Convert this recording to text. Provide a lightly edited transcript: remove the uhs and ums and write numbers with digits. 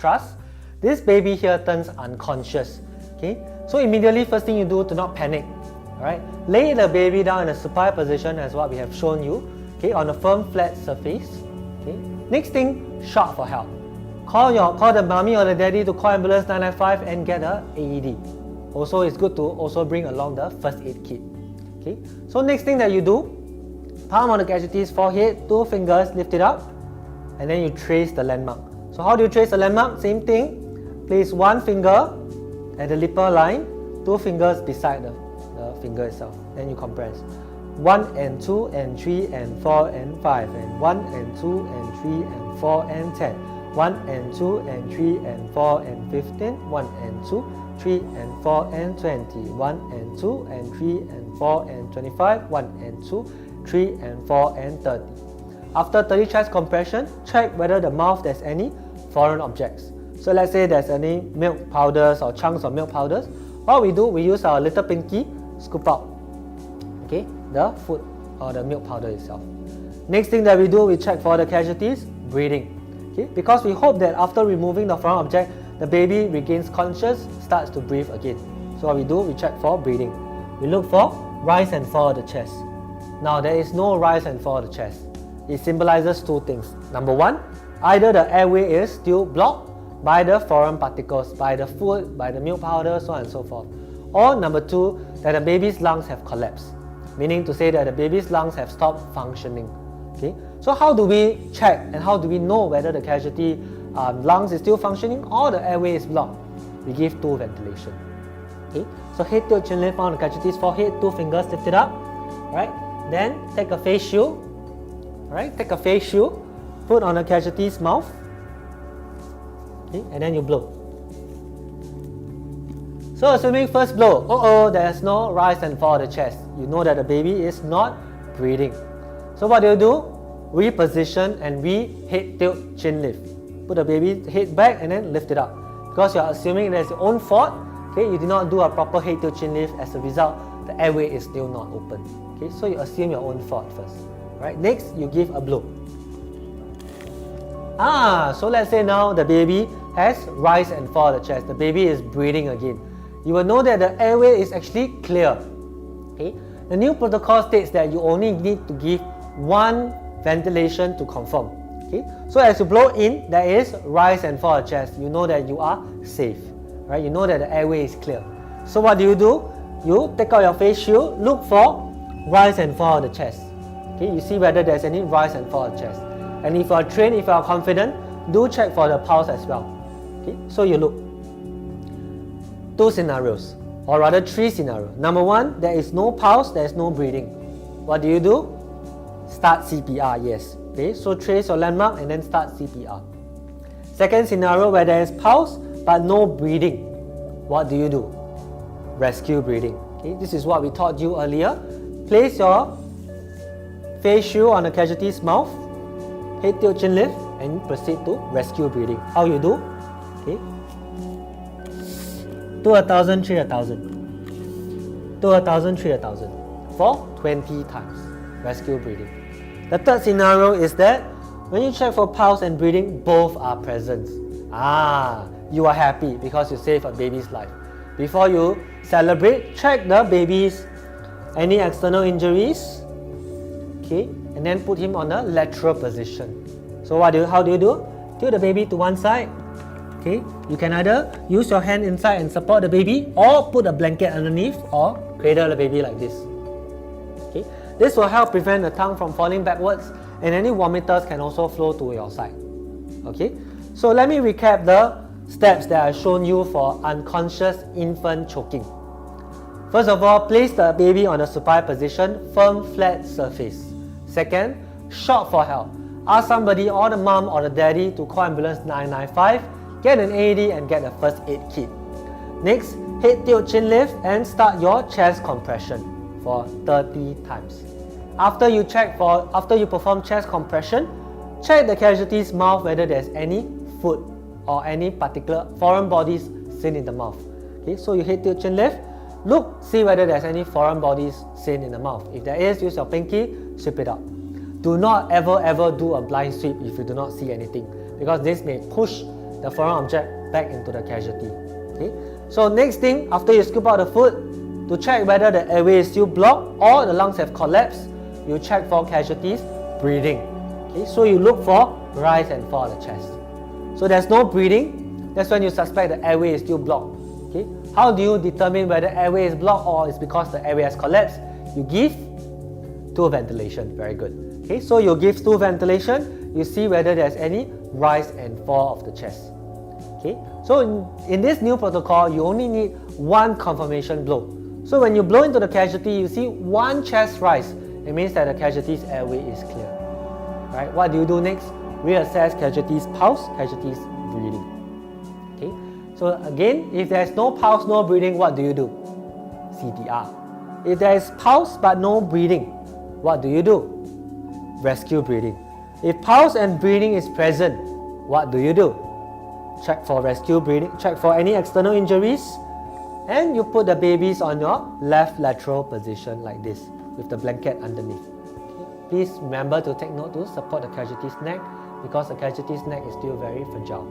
thrust, this baby here turns unconscious. Okay, so immediately first thing you do, to not panic. Alright, lay the baby down in a supine position as what we have shown you. Okay, on a firm flat surface. Okay, next thing, shout for help. Call the mommy or the daddy to call ambulance 995 and get a AED. Also, it's good to also bring along the first aid kit. Okay, so next thing that you do, palm on the casualty's forehead, 2 fingers, lift it up, and then you trace the landmark. So how do you trace the landmark? Same thing, place 1 finger at the lipper line, 2 fingers beside the finger itself, then you compress. 1 and 2 and 3 and 4 and 5 and 1 and 2 and 3 and 4 and 10. 1 and 2 and 3 and 4 and 15. 1 and 2, 3 and 4 and 20. 1 and 2 and 3 and 4 and 25. 1 and 2, 3 and 4 and 30. After 30 chest compression, check whether the mouth there's any foreign objects. So let's say there's any milk powders or chunks of milk powders. What we do, we use our little pinky, scoop out, okay, the food or the milk powder itself. Next thing that we do, we check for the casualties, breathing. Okay, because we hope that after removing the foreign object, the baby regains conscious, starts to breathe again. So what we do, we check for breathing. We look for rise and fall of the chest. Now there is no rise and fall of the chest. It symbolizes 2 things. Number 1, either the airway is still blocked by the foreign particles, by the food, by the milk powder, so on and so forth. Or number 2, that the baby's lungs have collapsed, meaning to say that the baby's lungs have stopped functioning. Okay, so how do we check and how do we know whether the casualty lungs is still functioning or the airway is blocked? We give 2 ventilation. Okay, so head, tilt, chin lift on the casualty's forehead, 2 fingers, lift it up. Right, then take a face shield. Right, take a face shield, put on the casualty's mouth. Okay, and then you blow. So assuming first blow, there's no rise and fall of the chest. You know that the baby is not breathing. So what do you do? Reposition and head tilt chin lift. Put the baby head back and then lift it up. Because you are assuming there's your own fault, okay, you did not do a proper head tilt chin lift, as a result, the airway is still not open. Okay, so you assume your own fault first. Right, next you give a blow. So let's say now the baby has rise and fall of the chest. The baby is breathing again. You will know that the airway is actually clear. Okay? The new protocol states that you only need to give 1 ventilation to confirm. Okay? So as you blow in, there is rise and fall of the chest. You know that you are safe. Right? You know that the airway is clear. So what do? You take out your face shield, look for rise and fall of the chest. Okay? You see whether there's any rise and fall of the chest. And if you are trained, if you are confident, do check for the pulse as well. Okay? So you look. 2 scenarios, or rather 3 scenarios. Number 1, there is no pulse, there is no breathing. What do? Start CPR, yes. Okay, so trace your landmark and then start CPR. Second scenario, where there is pulse but no breathing. What do? Rescue breathing. Okay, this is what we taught you earlier. Place your face shield on the casualty's mouth, head tilt chin lift, and proceed to rescue breathing. How you do? Okay. 2 1,000, 3 1,000. 2 1,000, 3 1,000. For 20 times. Rescue breathing. The third scenario is that when you check for pulse and breathing, both are present. You are happy because you saved a baby's life. Before you celebrate, check the baby's any external injuries. Okay, and then put him on a lateral position. So how do you do? Tilt the baby to one side. Okay, you can either use your hand inside and support the baby, or put a blanket underneath, or cradle the baby like this. Okay, this will help prevent the tongue from falling backwards, and any vomiters can also flow to your side. Okay, so let me recap the steps that I've shown you for unconscious infant choking. First of all, place the baby on a supine position, firm flat surface. Second, shout for help. Ask somebody, or the mom or the daddy, to call ambulance 995, get an AED and get a first aid kit. Next, head tilt chin lift and start your chest compression for 30 times. After you perform chest compression, check the casualty's mouth whether there's any food or any particular foreign bodies seen in the mouth. Okay, so you head tilt chin lift, look, see whether there's any foreign bodies seen in the mouth. If there is, use your pinky, sweep it up. Do not ever do a blind sweep if you do not see anything, because this may push the foreign object back into the casualty. Okay? So next thing, after you scoop out the food, to check whether the airway is still blocked or the lungs have collapsed, you check for casualties breathing. Okay? So you look for rise and fall of the chest. So there's no breathing, that's when you suspect the airway is still blocked. Okay? How do you determine whether airway is blocked or it's because the airway has collapsed? You give stool ventilation. Very good. Okay, so you give stool ventilation, you see whether there's any rise and fall of the chest. Okay, so in this new protocol, you only need one confirmation blow. So when you blow into the casualty, you see one chest rise. It means that the casualty's airway is clear. Right? What do you do next? Reassess casualty's pulse, casualty's breathing. Okay, so again, if there's no pulse, no breathing, what do you do? CPR. If there is pulse but no breathing, what do you do? Rescue breathing. If pulse and breathing is present, what do you do? Check for rescue breathing, check for any external injuries, and you put the babies on your left lateral position like this with the blanket underneath. Okay. Please remember to take note to support the casualty's neck because the casualty's neck is still very fragile.